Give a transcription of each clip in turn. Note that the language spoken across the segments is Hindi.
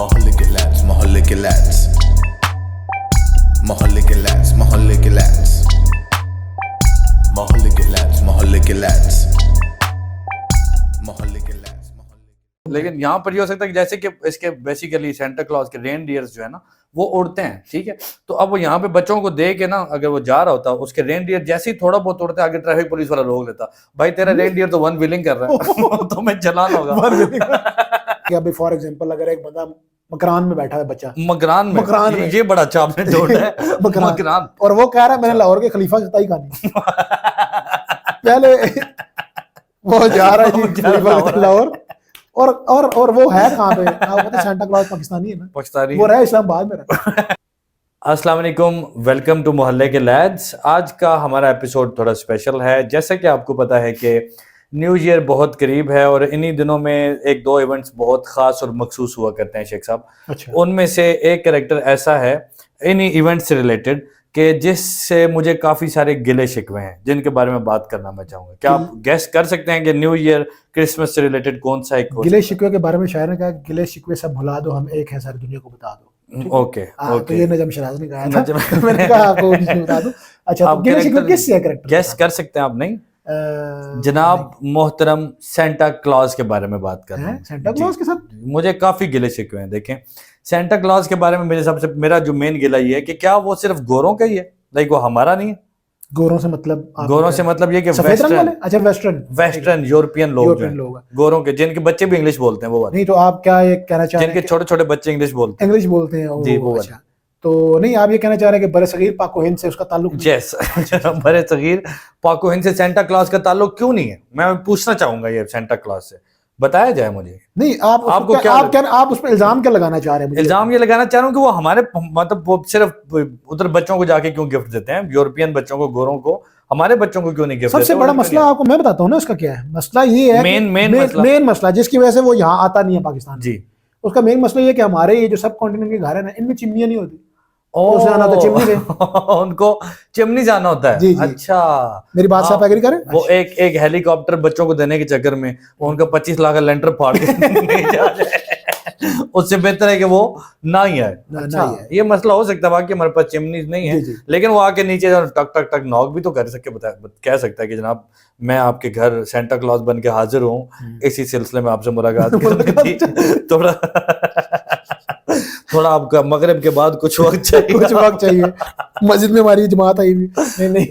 मोहल्ले के lads, मोहल्ले के lads, मोहल्ले के lads, मोहल्ले के lads, मोहल्ले के lads, मोहल्ले के lads, मोहल्ले के lads, लेकिन यहाँ पर ये हो सकता है कि जैसे कि इसके बेसिकली सेंटा क्लॉज के रेनडियर्स जो है ना वो उड़ते हैं, ठीक है। तो अब वो यहाँ पे बच्चों को दे के ना अगर वो जा रहा होता उसके रेनडियर जैसे ही थोड़ा बहुत उड़ते आगे ट्रैफिक पुलिस वाला रोक लेता, भाई तेरा रेनडियर तो वन व्हीलिंग कर रहा है तो मैं चलाना होगा। कि अभी फॉर एग्जांपल अगर एक बंदा मकरान में बैठा है बच्चा मकरान में ये बड़ा अच्छा आपने जोड़ा है मकरान, और वो कह रहा है मैंने लाहौर के खलीफा से तय खानी पहले वो जा रहा है जी खलीफा लाहौर और वो है कहाँ पे पता सेंटा क्लॉज पाकिस्तानी है ना, पाकिस्तानी, वो रहा इस्लामाबाद में रहता। अस्सलाम वालेकुम, वेलकम टू मोहल्ले के लैड्स। आज का हमारा एपिसोड थोड़ा स्पेशल है। जैसे कि आपको पता है कि न्यू ईयर बहुत करीब है और इन्हीं दिनों में एक दो इवेंट्स बहुत खास और मखसूस हुआ करते हैं शेख साहब। अच्छा। उनमें से एक कैरेक्टर ऐसा है इन्हीं इवेंट से रिलेटेड कि जिससे मुझे काफी सारे गिले शिकवे हैं जिनके बारे में बात करना मैं चाहूंगा। क्या आप गेस कर सकते हैं कि न्यू ईयर क्रिसमस से रिलेटेड कौन सा एक गिले शिकवे के बारे में शायर ने कहा गिले शिकवे सब भुला दो, हम एक है सारी दुनिया को बता दो। ओके तो ये नजम शराज ने कहा था मैंने कहा आपको बता दूं। अच्छा, तो गिले शिकवे किस से कैरेक्टर गेस कर सकते हैं आप? नहीं जनाब मोहतरम सेंटा क्लॉज के बारे में बात कर रहे हैं। सेंटा क्लॉज के साथ मुझे काफी गिले शिकवे हैं। देखें, सेंटा क्लॉज के बारे में मेरा जो मेन गिला ये है कि क्या वो सिर्फ गोरों का ही है, लाइक वो हमारा नहीं है। गोरों से मतलब ये कि सफेद रंग वाले? अच्छा, वेस्टर्न यूरोपियन लोग गोरों के जिनके बच्चे भी इंग्लिश बोलते हैं वो वाले। नहीं तो आप क्या ये कहना चाह रहे हैं जिनके छोटे छोटे बच्चे इंग्लिश बोलते हैं जी वो अच्छा। तो नहीं, आप ये कहना चाह रहे हैं कि बरसगीर पाको हिंद से उसका ताल्लुक? यस बरसगीर पाको हिंद से सेंटा क्लॉज का ताल्लुक क्यों नहीं है, मैं पूछना चाहूंगा ये सेंटा क्लॉज से बताया जाए मुझे। नहीं आपको क्या आप उस पर इल्जाम क्या लगाना चाह रहे हैं? इल्जाम ये लगाना चाह रहा हूँ कि वो हमारे मतलब वो सिर्फ उधर बच्चों को जाके क्यों गिफ्ट देते हैं, यूरोपियन बच्चों को, गोरों को, हमारे बच्चों को क्यों नहीं गिफ्ट देते? सबसे बड़ा मसला आपको मैं बताता हूँ ना, इसका क्या है मसला। ये है मेन मसला जिसकी वजह से वो यहाँ आता नहीं है पाकिस्तान जी। उसका मेन मसला ये कि हमारे ये जो सब कॉन्टिनेंट के घर है ना, इनमें चिमनियां नहीं होती। जाना तो चिमनी से उनको चिमनी जाना होता है। जी जी। अच्छा, मेरी बात से आप एग्री करें? वो एक हेलीकॉप्टर बच्चों को देने के चक्कर में उनका 25 लाख का लेंटर फाड़ के उससे बेहतर है कि वो ना ही है। अच्छा, ये मसला हो सकता है बाकी हमारे पास चिमनी नहीं है, लेकिन वो आके नीचे टक टक टक नॉक भी तो कर सके, कह सकता है कि जनाब मैं आपके घर सेंटा क्लॉज बन के हाजिर हूँ, इसी सिलसिले में आपसे मुलाकात थोड़ा आपका मगरिब के बाद कुछ वक्त चाहिए मस्जिद में हमारी जमात आई भी नहीं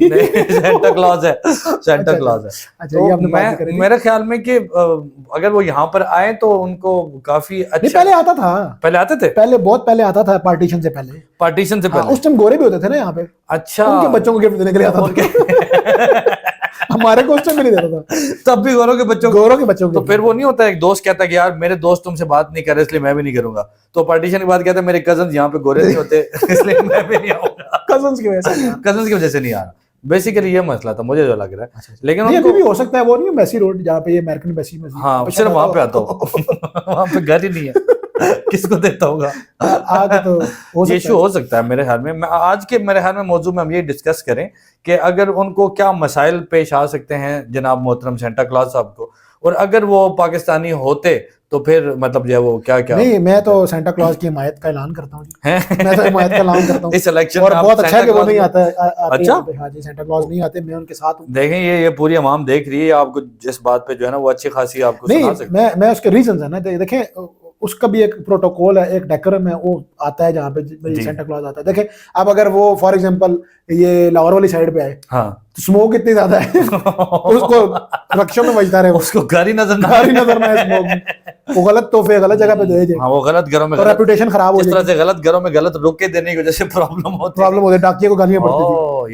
सेंटा क्लॉज है। अच्छा, तो मेरे ख्याल में कि अगर वो यहाँ पर आए तो उनको काफी अच्छा। पहले आता था, बहुत पहले आता था, पार्टीशन से पहले उस टाइम गोरे भी होते थे ना यहाँ पे। अच्छा, उनके बच्चों को गिफ्ट देने के लिए आता था हमारे को उस टाइम नहीं देता था, तब भी गोरों के बच्चों को। तो फिर वो नहीं होता, एक दोस्त कहता है कि यार मेरे दोस्त तुमसे बात नहीं कर रहे इसलिए मैं भी नहीं करूंगा, तो पार्टीशन के बाद कहता है मेरे कजन यहाँ पे गोरे नहीं होते इसलिए मैं भी नहीं आऊंगा। कजन्स की वजह से नहीं आ रहा। बेसिकली ये मसला था मुझे जो लग रहा है। अच्छा, लेकिन अभी भी हो सकता है, वो नहीं मेसी रोड जहाँ पे ये अमेरिकन मेसी में, हाँ सिर्फ वहां पे आता हूँ वहां पे घर ही नहीं है किसको देता होगा आगे। तो इशू हो सकता है मेरे ख्याल में। आज के मेरे ख्याल में मौजूद में हम ये डिस्कस करें कि अगर उनको क्या मसाइल पेश आ सकते हैं जनाब मोहतरम सेंटा क्लॉज साहब को, और अगर वो पाकिस्तानी होते तो फिर मतलब जो है वो क्या क्या। नहीं, मैं तो सेंटा क्लॉज की हिमायत का ऐलान करता हूँ मैं तो हिमायत का ऐलान करता हूँ इस इलेक्शन और बहुत अच्छा है कि वो नहीं आता है। अच्छा, हाँ जी, सेंटा क्लॉज नहीं आते, मैं उनके साथ हूँ। देखें ये पूरी अवाम देख रही है आपको, जिस बात पे जो है ना वो अच्छी खासी आपको सुना सकते हैं। मैं उसके रीजन है ना, देखें उसका भी एक प्रोटोकॉल है, एक डेकोरम है, वो आता है जहाँ पे सेंटा क्लॉज आता है। देखें अब अगर वो फॉर एग्जांपल ये लाहौर वाली साइड पे आए, हाँ, तो स्मोक इतनी ज्यादा है उसको रक्षों में बजता रहे, उसको घर ही नजर ना स्मोक, वो गलत तोहफे गलत जगह पे दे दे, हाँ, वो गलत घरों में, तो रेपुटेशन खराब हो जाती है। गलत घरों में गलत रुके देने की वजह से प्रॉब्लम होती है, डाकिये को गालियां पड़ती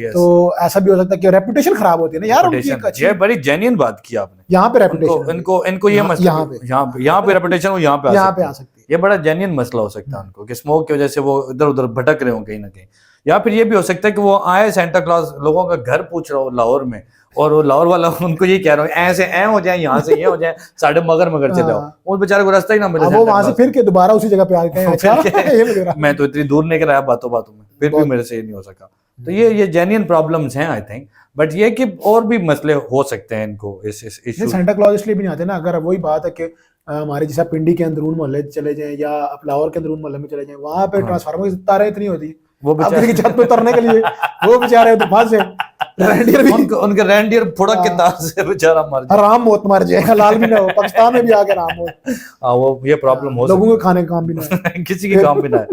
थी, तो ऐसा भी हो सकता है कि रेपुटेशन खराब होती है ना यार। ये बड़ी जेन्युइन बात की आपने। यहाँ पे रेपुटेशन इनको ये मसला यहाँ पे रेपुटेशन वो यहाँ पे आ सकती है। ये बड़ा जेन्युइन मसला हो सकता है उनको कि स्मोक की वजह से वो इधर उधर भटक रहे हो कहीं ना कहीं, या फिर ये भी हो सकता है कि वो आए सेंटा क्लॉज लोगों का घर पूछ रहा हो लाहौर में, और वो लाहौर वाला उनको ये कह रहा हूँ ऐसे हो जाए, यहाँ से ये हो जाए, साढ़े मगर चले जाओ, उस बेचारे को रास्ता ही ना मिले, वो वहां से फिर के दोबारा उसी जगह पे आ गए। मैं तो इतनी दूर लेकर आया बातों में, फिर भी मेरे से ये नहीं हो सका। तो ये जेन्युइन प्रॉब्लम्स हैं आई थिंक, बट ये कि और भी मसले हो सकते हैं इनको इस इशू। सेंटा क्लॉज इसलिए भी नहीं आते ना, अगर वही बात है कि हमारे जैसा पिंडी के अंदरून मोहल्ले चले जाएं या आप लाहौर के अंदरून मोहल्ले में चले जाएं, वहां पे ट्रांसफार्मर की तारें इतनी होती है, वो आप देखिए छत पे उतरने के लिए वो बेचारे तो फंसे, रेंडियर भी उनके रेंडियर फुड़क के तार से बेचारा मर जाए, आराम मौत मर जाए, हलाल भी ना हो, पाकिस्तान में भी आके आराम हो, वो ये प्रॉब्लम हो लोगों के खाने का काम भी ना है, किसी के काम भी ना है,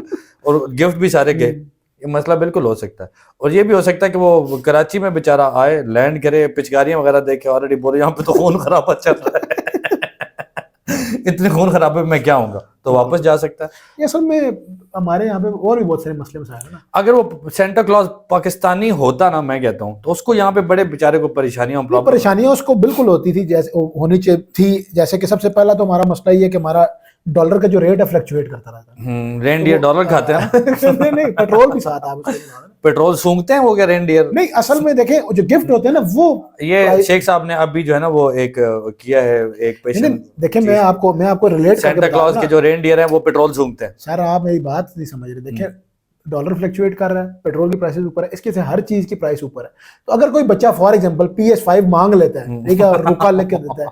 और गिफ्ट भी सारे गए, ये मसला बिल्कुल हो सकता है। और ये भी हो सकता है कि वो कराची में बेचारा आए, लैंड करे, पिचकारियां वगैरह देखे, ऑलरेडी बोले यहाँ पे तो खून खराबा चल रहा है इतने खून खराबे में मैं क्या आऊंगा, तो वापस जा सकता है। ये असल में हमारे यहाँ पे और भी बहुत सारे मसले मसाइल है ना। अगर वो सेंटा क्लॉज पाकिस्तानी होता ना, मैं कहता हूँ, तो उसको यहाँ पे बड़े बेचारे को परेशानियां उसको बिल्कुल होती थी, जैसे होनी थी। जैसे कि सबसे पहला तो हमारा मसला ये है कि हमारा डॉलर का जो रेट है फ्लक्चुएट करता रहता है। रेंडियर डॉलर खाते हैं नहीं, पेट्रोल भी साथ आप पेट्रोल सूंघते हैं वो क्या रेंडियर? नहीं, असल में देखें जो गिफ्ट होते हैं ना, वो ये शेख साहब ने अभी जो है ना वो एक किया है, एक पेशेंट। देखिए मैं आपको रिलेट सेंटा क्लॉज के जो रेंडियर हैं वो पेट्रोल सूंघते हैं। सर आप मेरी बात नहीं समझ रहे। देखिए डॉलर फ्लक्चुएट कर रहा है, पेट्रोल की प्राइसेस ऊपर है, इसके से हर चीज की प्राइस ऊपर है। तो अगर कोई बच्चा फॉर एग्जांपल PS5 मांग लेता है, ठीक है, और रुका लेके देता है,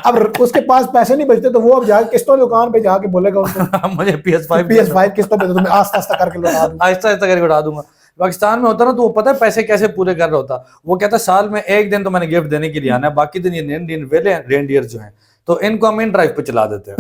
अब उसके पास पैसे नहीं बचते, तो वो अब जाके किस्तों दुकान पे जाके बोलेगा उसको मुझे PS5 किस्तों पे दो, तो मैं आस्ता आस्ता करके लौटा दूंगा, आहिस्ता आहिस्ता करके उड़ा दूंगा। पाकिस्तान में होता ना तो वो पता है पैसे कैसे पूरे कर रहा होता, वो कहता साल में एक दिन तो मैंने गिफ्ट देने के लिए आना है, बाकी दिन ये इंडियन वेले रेंडियर जो हैं तो इनको हम इन ड्राइव पे चला देते हैं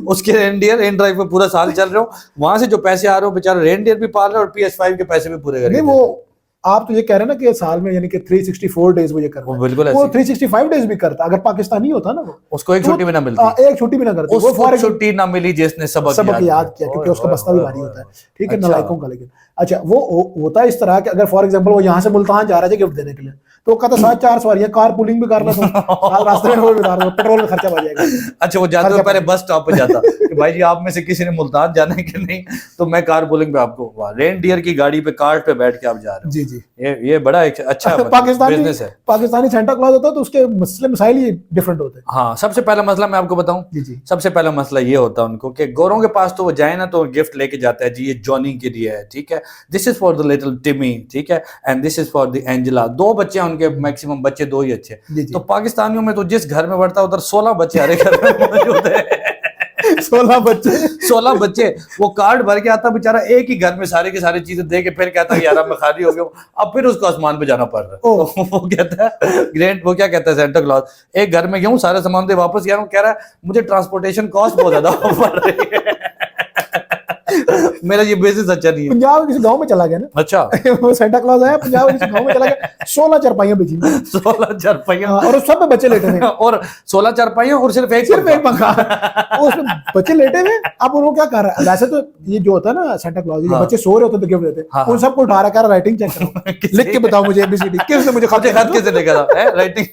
उसके रेंडियर इन ड्राइव पे पूरा साल चल रहे हो, वहां से जो पैसे आ रहे हो बेचारा रेंडियर भी पाल रहे हो और PS5 के पैसे भी पूरे कर रहे हो। वो आप तो ये कह रहे हैं ना कि साल में यानी कि 364 डेज वो ये करता है, बिल्कुल वो 365 डेज भी करता। अगर पाकिस्तानी होता ना, वो उसको एक छुट्टी भी ना मिलती, एक छुट्टी भी ना करती, वो फॉर छुट्टी ना मिली जिसने सबक याद किया, क्योंकि उसका बस्ता भी भारी होता है, ठीक है, नालायकों का। लेकिन अच्छा वो होता है इस तरह कि अगर फॉर एग्जांपल वो यहाँ से मुल्तान जा रहा है गिफ्ट देने के लिए, तो कहता 7-4 सवारियां कार पूलिंग भी कर रहा था, रास्ते में वो भी पेट्रोल का खर्चा बढ़ जाएगा। अच्छा वो जाते हुए पहले बस स्टॉप पे जाता कि भाई जी आप में से किसी ने मुल्तान जाना है कि नहीं, तो मैं कार पूलिंग पे आपको रेनडियर की गाड़ी पे कार्ट पे बैठ के आप जा रहे हो। जी जी, ये बड़ा एक अच्छा बिजनेस है। पाकिस्तानी सेंटा क्लॉज होता है तो उसके मसले मसाइल ही डिफरेंट होते हैं। हाँ, सबसे पहला मसला मैं आपको बताऊं, जी जी, सबसे पहला मसला ये होता है उनको कि गोरों के पास तो वो जाए ना तो गिफ्ट लेके जाता है, जी ये जॉनी के लिए है, ठीक है, this is for the little टिमी, ठीक है, and this is for the Angela. 2 बच्चे हैं उनके, मैक्सिमम बच्चे 2 ही अच्छे। तो पाकिस्तानियों में तो जिस घर में बढ़ता है उधर 16 बच्चे हर एक घर में मौजूद है 16 बच्चे। वो कार्ड भर के आता बेचारा, एक ही घर में सारे के सारे चीजें दे के फिर कहता है यार अब मैं खाली हो गया, अब फिर उसको आसमान पे जाना पड़ रहा है। तो वो कहता है ग्रेट, वो क्या कहता है सेंटा क्लॉज, एक घर में गया हूँ सारे सामान दे वापस गया हूँ, कह रहा है मुझे ट्रांसपोर्टेशन कॉस्ट बहुत ज्यादा पड़ रही है मेरा ये बिजनेस अच्छा नहीं है। पंजाब किसी गांव में चला गया ना, अच्छा वो सेंटा क्लॉज आया पंजाब किसी गांव में चला गया, 16 चारपाइयां बेची, 16 चारपाइयां, और सब में बच्चे लेटे थे और 16 चारपाइयां और सिर्फ एक पंखा उसमें बच्चे लेटे हुए। अब वो क्या कर रहा है, वैसे तो ये जो होता है ना सेंटा क्लॉज, बच्चे सो रहे होते तो गिफ्ट देते, उन सबको उठा रहा है, राइटिंग चेक करो, लिख के बताओ मुझे ABCD, किसने मुझे खत कैसे लिखा था राइटिंग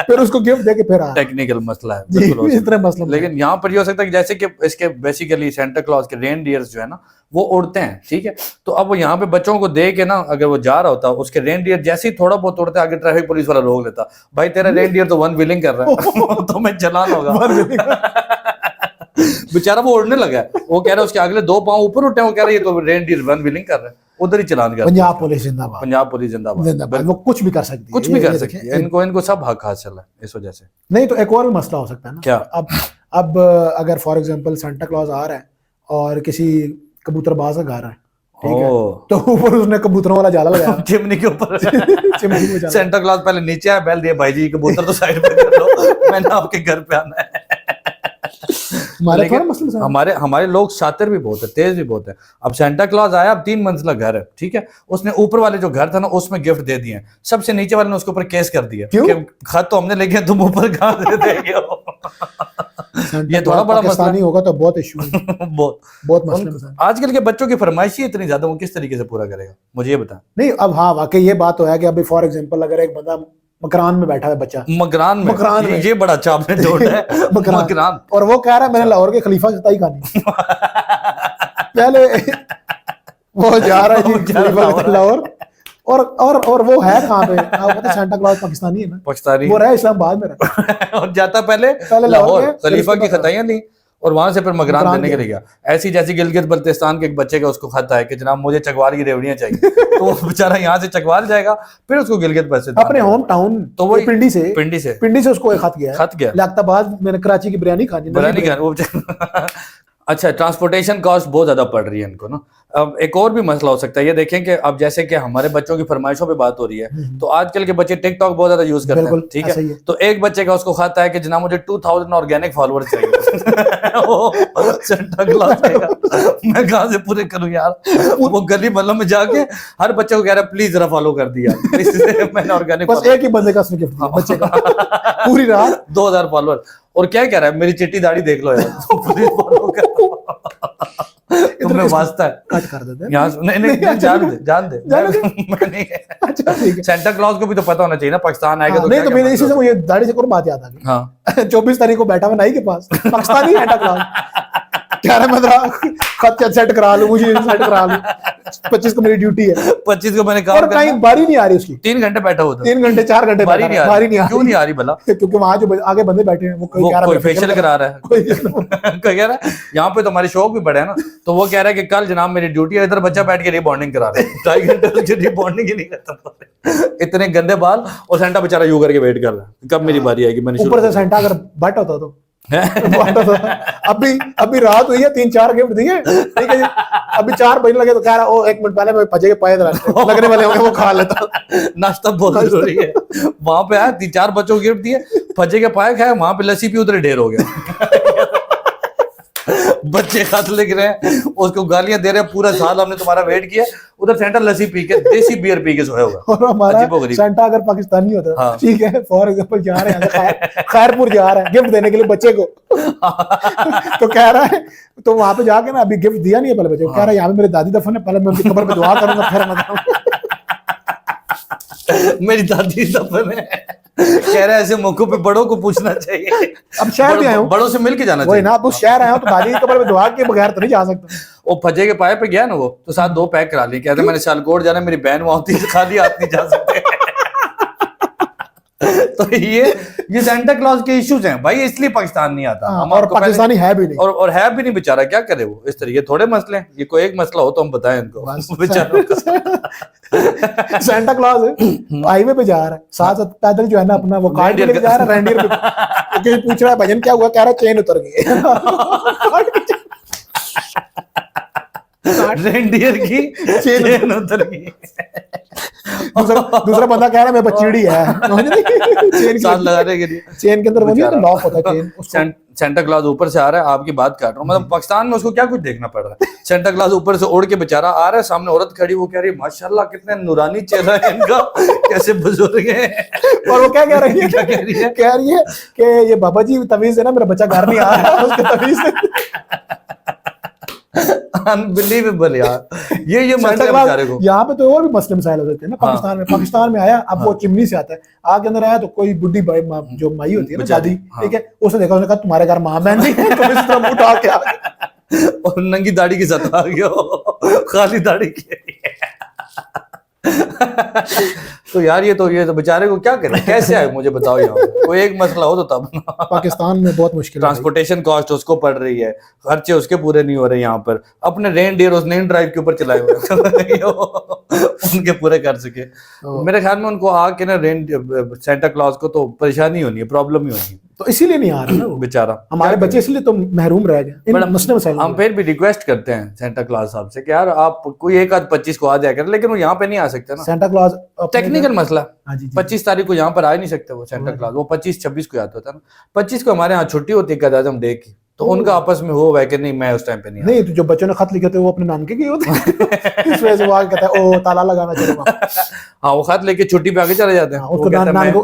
फिर उसको गिफ्ट देके फिर आ, टेक्निकल मसला है इस तरह मसला। लेकिन यहाँ पर ये हो सकता है कि जैसे कि इसके बेसिकली सेंटा क्लॉज के रेनडियर्स जो है ना वो उड़ते हैं, ठीक है, तो अब वो यहाँ पे बच्चों को दे के ना अगर वो जा रहा होता, उसके रेनडियर जैसे ही थोड़ा बहुत उड़ते आगे ट्रैफिक पुलिस वाला रोक लेता, भाई तेरा रेनडियर तो 1 व्हीलिंग कर रहा है तो मैं चलान होगा बेचारा वो उड़ने लगा है, वो कह रहा है उसके अगले 2 पांव ऊपर उठे, वो कह रहा है ये तो रेनडियर 1 व्हीलिंग कर रहा है, उधर ही चलान कर। पंजाब पुलिस जिंदाबाद, पंजाब पुलिस जिंदाबाद, वो कुछ भी कर सकती है, कुछ भी कर सकती है, इनको सब हक हासिल है इस वजह से। नहीं तो एक और मसला हो सकता है ना, क्या? अब अगर फॉर एग्जांपल सेंटा क्लॉज आ रहा है और किसी कबूतरबाज का घर है, ठीक है, तो ऊपर उसने कबूतरों वाला जाला लगाया चिमनी के ऊपर सेंटा क्लॉज पहले नीचे आया, बैल दिया भाई जी कबूतर तो साइड पे कर लो मैंने आपके घर पे आना है। हमारे लोग शातिर भी बहुत है, तेज भी बहुत है। अब सेंटा क्लॉज आया, अब 3 मंजिला घर है, ठीक है, उसने ऊपर वाले जो घर था ना उसमें गिफ्ट दे दिए, सबसे नीचे वाले ने उसके ऊपर केस कर दिया कि खत तो हमने लेके तुम ऊपर कहां दे देंगे ये थोड़ा बड़ा मसला नहीं होगा तो बहुत इशू बहुत मसला। आजकल के बच्चों की फरमाइशी इतनी ज्यादा, वो किस तरीके से पूरा करेगा मुझे ये बता। नहीं अब हाँ वाकई ये बात तो है कि अभी फॉर एग्जांपल अगर एक बंदा मकरान में बैठा है, बच्चा मकरान में ये बड़ा अच्छा आपने जोड़ा है मकरान, और वो कह रहा है मैंने लाहौर के खलीफा की ताई खानी पहले वो जा रहा है जी लाहौर, और वो है कहाँ पे, पता सेंटा क्लॉज पाकिस्तानी है ना, पाकिस्तानी, वो रहा इस्लामाबाद में और जाता पहले लाहौर खलीफा की खताइयां ली, और वहां से फिर मगरान देने के लिए गया। ऐसी जैसी गिलगित बल्तिस्तान के एक बच्चे का उसको खत है कि जनाब मुझे चकवाल की रेवड़ियां चाहिए तो वो बेचारा यहाँ से चकवाल जाएगा, फिर उसको गिलगित बल्तिस्तान अपने होम टाउन तो वो पिंडी से उसको एक खत गया लियाकताबाद, मैंने कराची की बिरयानी खानी वो अच्छा, ट्रांसपोर्टेशन कॉस्ट बहुत ज्यादा पड़ रही है इनको ना। अब एक और भी मसला हो सकता है, ये देखें कि अब जैसे कि हमारे बच्चों की फरमाइशों पे बात हो रही है, तो आजकल के बच्चे टिकटॉक बहुत ज्यादा यूज करते हैं, ठीक है। तो एक बच्चे का उसको खाता है कि जनाब मुझे 2000 ऑर्गेनिक फॉलोअर्स चाहिए सेंटा क्लॉज कहेगा मैं कहां से पूरे करूं यार। वो गली मोहल्लों में जाके हर बच्चे को कह रहा है प्लीज जरा फॉलो कर दिया, मैंने ऑर्गेनिक बस एक ही बंदे का उसने गिफ्ट दिया बच्चे का पूरी रात 2000 फॉलोअर। और क्या कह रहा है मेरी चिट्टी दाढ़ी देख लो यार प्लीज फॉलो कर तुम्हें वास्ता है कट कर देते हैं यहाँ नहीं जान दे मैं नहीं। अच्छा ठीक है, सेंटा क्लॉज को भी तो पता होना चाहिए ना पाकिस्तान आएगा तो नहीं तो मेरे इसी से मुझे दाढ़ी से कोई बात याद आ गई। हाँ 24 तारीख को बैठा हुआ नाई के पास पाकिस्तानी सेंटा क्लॉज कह रहा मैं जरा खत सेट करा लूं, मुझे सेट करा लूं, 25 को मेरी ड्यूटी है, 25 को मैंने काम करना। बारी नहीं आ रही उसकी, 3 घंटे बैठा हुआ था, 3 घंटे 4 घंटे बारी नहीं आ रही। क्यों नहीं आ रही भला? क्योंकि वहां जो आगे बंदे बैठे हैं वो कोई फेशियल करा रहा है, कोई कह रहा है यहाँ पे तो हमारे शौक भी बड़े है ना, तो वो कह रहा है कि कल जनाब मेरी ड्यूटी है, इधर बच्चा बैठ के रिबॉन्डिंग करा रहा है 2.5 घंटे रिबॉन्डिंग ही नहीं करता, इतने गंदे बाल। और सेंटा बेचारा यू करके वेट कर रहा है कब मेरी बारी आएगी। मैंने ऊपर से सेंटा अगर बट होता तो अभी रात हुई है, 3-4 गिफ्ट दिए, ठीक है जी। अभी 4 बजने लगे तो कह रहा ओ 1 मिनट पहले मैं भजे के पाए लगने वाले होंगे वो खा लेता। नाश्ता बहुत जरूरी है। वहां पे आया 3-4 बच्चों को गिफ्ट दिए, भजे के पाए खाए, वहां पे लस्सी भी उधर ढेर हो गया बच्चे खत लिख रहे हैं, उसको गालियां दे रहे हैं, पूरा साल हमने तुम्हारा वेट किया, उधर सेंटा लस्सी पी के देसी बियर पी के सोया होगा। और हमारा सेंटा अगर पाकिस्तानी होता हाँ। ठीक है, फॉर एग्जांपल जा रहे हैं खैरपुर जा रहा है गिफ्ट देने के लिए बच्चे को तो कह रहा है, तो वहां पे जाके ना अभी गिफ्ट दिया नहीं है पहले बच्चे को, कह रहा है यहाँ पे मेरी दादी दफन है, पहले मैं उनकी कब्र पे दुआ करूंगा फिर मैं मेरी दादी दफन है, कह रहा है ऐसे मौकों पे बड़ों को पूछना चाहिए। अब शहर भी आया हूँ, बड़ों से मिल के जाना चाहिए ना, अब शहर आया हूँ तो दादी की कब्र पे दुआ के बगैर तो नहीं जा सकता। वो फजे के पाए पे गया ना, वो तो साथ 2 पैक करा लिए, कहते मैंने सियालकोट जाना, मेरी बहन वहां होती है, खाली हाथ नहीं जा सकते तो ये सेंटा क्लॉज के इश्यूज हैं भाई, इसलिए पाकिस्तान नहीं आता। हम और पाकिस्तानी है भी नहीं, और है भी नहीं बेचारा, क्या करे वो इस तरीके। थोड़े मसले हैं, ये कोई एक मसला हो तो हम बताएं इनको बेचारों का। सेंटा क्लॉज हाईवे पे जा रहा है, साथ पैदल जो है ना अपना वो कार्ड लेके जा रहा है, रेंडियर पे पूछ रहा है भजन क्या हुआ, कह रहा है चेन उतर गई रेंडियर की चेन उतर गई। दूसरा बंदा कह रहा है मेरे पास चिड़ी है चेन साथ लगाने के लिए, चेन के अंदर वो नहीं लॉक होता है चेन। सेंटा क्लॉज ऊपर से आ रहा है, आपकी बात कर रहा हूँ, मतलब पाकिस्तान में उसको क्या कुछ देखना पड़ रहा है। सेंटा क्लॉज ऊपर से उड़ के बेचारा आ रहा है, सामने औरत खड़ी, वो कह रही है माशाल्लाह कितने नूरानी चेहरा है इनका, कैसे बुजुर्ग हैं। और वो क्या कह रही है, क्या कह रही है, कह रही है कि ये बाबा जी तमीज है ना, मेरा बच्चा घर नहीं आ रहा उसके तमीज से। अनबिलीवेबल यार, ये मसला बेचारे को। यहाँ पे तो और भी मसले मसाइल हो सकते हैं ना पाकिस्तान में। पाकिस्तान में आया, अब वो चिमनी से आता है, आग के अंदर आया तो कोई बुढ़ी जो माई होती है ना दादी, ठीक है, उसने देखा, उसने कहा तुम्हारे घर माँ बहन नहीं है, तो इस तरह मुंह उठा के आ गया और नंगी दाढ़ी के साथ आ गया, खाली दाढ़ी के तो यार ये तो बेचारे को क्या करें, कैसे आए मुझे बताओ। यहाँ कोई एक मसला हो तो तब पाकिस्तान में बहुत मुश्किल, ट्रांसपोर्टेशन कॉस्ट उसको पड़ रही है, खर्चे उसके पूरे नहीं हो रहे। यहाँ पर अपने रेनडियर उस नेन ड्राइव के ऊपर चलाए हुए उनके पूरे कर सके। मेरे ख्याल में उनको आके ना सेंटा क्लॉज को तो परेशानी होनी है, प्रॉब्लम ही होनी है, तो इसीलिए नहीं आ रहा बेचारा। हमारे बच्चे इसलिए तो महरूम रह गए इन मसले मसाइल। हम फिर भी रिक्वेस्ट करते हैं सेंटा क्लॉज साहब से कि यार आप कोई एक आध 25 को आ जाया करें, लेकिन वो यहाँ पे नहीं आ सकते ना, सेंटा क्लॉज टेक्निकल मसला। 25 तारीख को यहाँ पर आ नहीं सकते वो सेंटा क्लॉज, वो 25-26 को आता था ना। 25 को हमारे यहाँ छुट्टी होती है कदाच हम देख की, तो उनका आपस में हो कि नहीं मैं उस टाइम पे नहीं तो जो बच्चों ने खत लिखे थे वो अपने नानके के होते इस वजह से वो आगे कहता है ओ ताला लगाना चलो। हाँ वो खत लेके छुट्टी पे आगे चले जाते हैं, उसको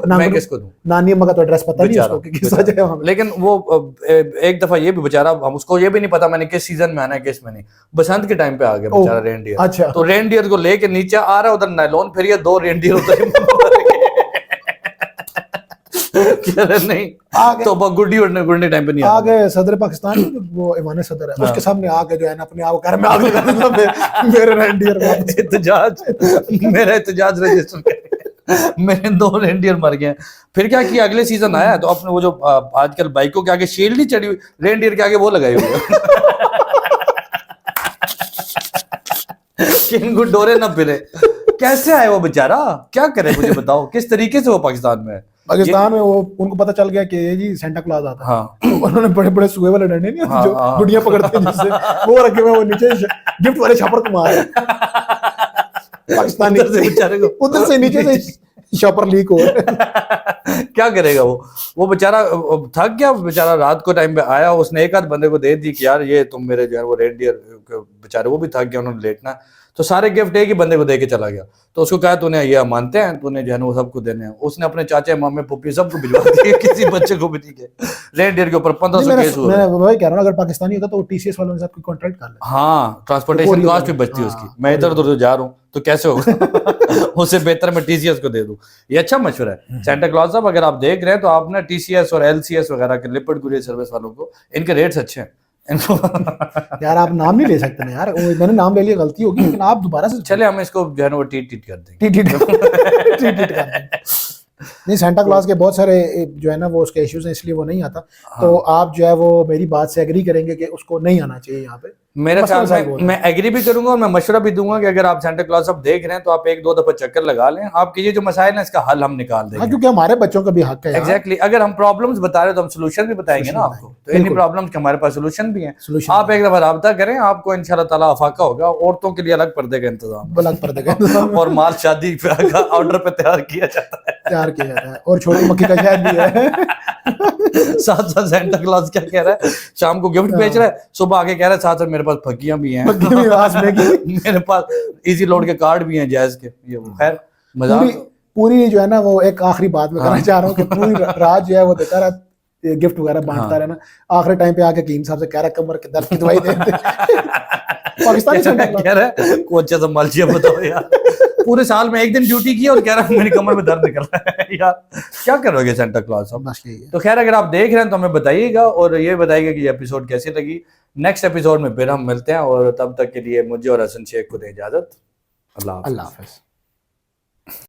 मैं किसको दूं, नानी अम्मा का तो एड्रेस पता नहीं उसको किस वजह। लेकिन वो एक दफा ये भी बेचारा, हम उसको ये भी नहीं पता मैंने किस सीजन में आना है किस में नहीं, बसंत के टाइम पे आ गया बेचारा रेनडियर। अच्छा, तो रेनडियर को लेके नीचे आ रहा है, उधर नायलॉन फिर 2 रेनडियर उधर नहीं तो गुड्डी टाइम पे नहीं आ गए। सदर पाकिस्तान वो ईमान सदर है, उसके सामने आके जो है ना अपने आप कर में आग लगा दूंगा मेरे रेनडियर एहतजाज, मेरा एहतजाज रजिस्टर मेरे 2 रेनडियर मर गए। फिर क्या किया, अगले सीजन आया तो अपने वो जो आजकल बाइकों के आगे शील्ड नहीं चढ़ी हुई, रेनडियर के आगे वो लगाई हुई है कि इनको डोरे ना फिरे। कैसे आए वो बेचारा, क्या करे मुझे बताओ, किस तरीके से वो पाकिस्तान में है? पाकिस्तान में वो उनको पता चल गया कि ये जी सेंटा क्लॉज आता है। हाँ उन्होंने बड़े बड़े सुए वाले डंडे नहीं होते हाँ, जो हाँ। गुड़िया पकड़ते हैं जिससे, वो रखे हुए, वो नीचे गिफ्ट वाले छापर को मारे पाकिस्तानी उधर से बेचारे को, उधर से नीचे से शॉपर लीक हो क्या करेगा वो बेचारा थक गया बेचारा। रात को टाइम पे आया, उसने एक आध बंदे को दे दी कि यार ये तुम मेरे जो है वो रेनडियर, बेचारे वो भी थक गया, उन्होंने लेटना, तो सारे गिफ्ट एक ही बंदे को दे के चला गया। तो उसको कहा तूने ये मानते हैं, तूने जो है वो सबको देने हैं। उसने अपने चाचे मामे पुप्पी सबको भिजवा दिए, किसी बच्चे को भी नहीं के। रेनडियर के ऊपर 1500 केस हुए। मैं वही कह रहा हूँ, अगर पाकिस्तानी होता तो टीसीएस वालों के साथ कोई कॉन्ट्रैक्ट कर ले। हाँ, ट्रांसपोर्टेशन कॉस्ट भी बचती है उसकी। मैं इधर उधर जा रहा हूँ तो कैसे होगा उससे बेहतर मैं टीसीएस को दे दूं। ये अच्छा मशवरा है सेंटा क्लॉज साहब। अगर आप देख रहे हैं तो आप ना टीसीएस और एलसीएस वगैरह के लिपिड कुरियर सर्विस वालों को, इनके रेट्स अच्छे हैं इनको यार आप नाम नहीं ले सकते ना यार, मैंने नाम ले लिया गलती होगी, लेकिन आप दोबारा से चले हम इसको जो है ना वो टीट कर देंगे। टीट कर देंगे। नहीं, सेंटा क्लॉज के बहुत सारे जो है ना वो उसके इश्यूज हैं, इसलिए वो नहीं आता। तो आप जो है वो मेरी बात से एग्री करेंगे कि उसको नहीं आना चाहिए यहाँ पे। मेरे ख्याल में मैं एग्री भी करूंगा और मैं मशवरा भी दूंगा कि अगर आप सेंटा क्लॉज अब देख रहे हैं तो आप 1-2 दफा चक्कर लगा लें। आपके ये जो मसाइल है इसका हल हम निकाल देंगे। क्योंकि हमारे बच्चों का भी हक है। एग्जैक्टली, अगर हम प्रॉब्लम्स बता रहे हैं तो हम सोल्यूशन भी बताएंगे ना आपको। तो इन्हीं प्रॉब्लम्स के हमारे पास सोल्यूशन भी हैं। आप एक दफा राब्ता करें, आपको इंशाल्लाह ताला अफाका होगा। औरतों के लिए अलग पर्दे का इंतजाम, अलग पर्दे का और माल शादी का ऑर्डर पे तैयार किया जाता है, और छोटी मक्खी का शहद भी है। साथ साथ सेंटा क्लॉज क्या कह रहा है, शाम को गिफ्ट बेच रहा है, सुबह आके कह रहा है साथ साथ मेरे पास फकियां भी हैं, मेरे पास इजी लोड के कार्ड भी हैं जैज के। ये खैर मजाक पूरी जो है ना वो एक आखिरी बात में कहना चाह रहा हूँ कि पूरी रात जो है वो देता रहा, गिफ्ट वगैरह बांटता रहना। आखिरी टाइम पे आके कीम साहब से कह रहा कमर के दर्द की दवाई दे पाकिस्तानी कह रहा है को अच्छा संभालिए, बताओ यार। पूरे साल में एक दिन ड्यूटी की और कह रहा है मेरी कमर में दर्द निकल रहा है यार, क्या करोगे सेंटा क्लॉज साहब। तो खैर अगर आप देख रहे हैं तो हमें बताइएगा और ये बताइएगा कि ये एपिसोड कैसी लगी। नेक्स्ट एपिसोड में फिर हम मिलते हैं और तब तक के लिए मुझे और हसन शेख को दें इजाजत। अल्लाह हाफिज़।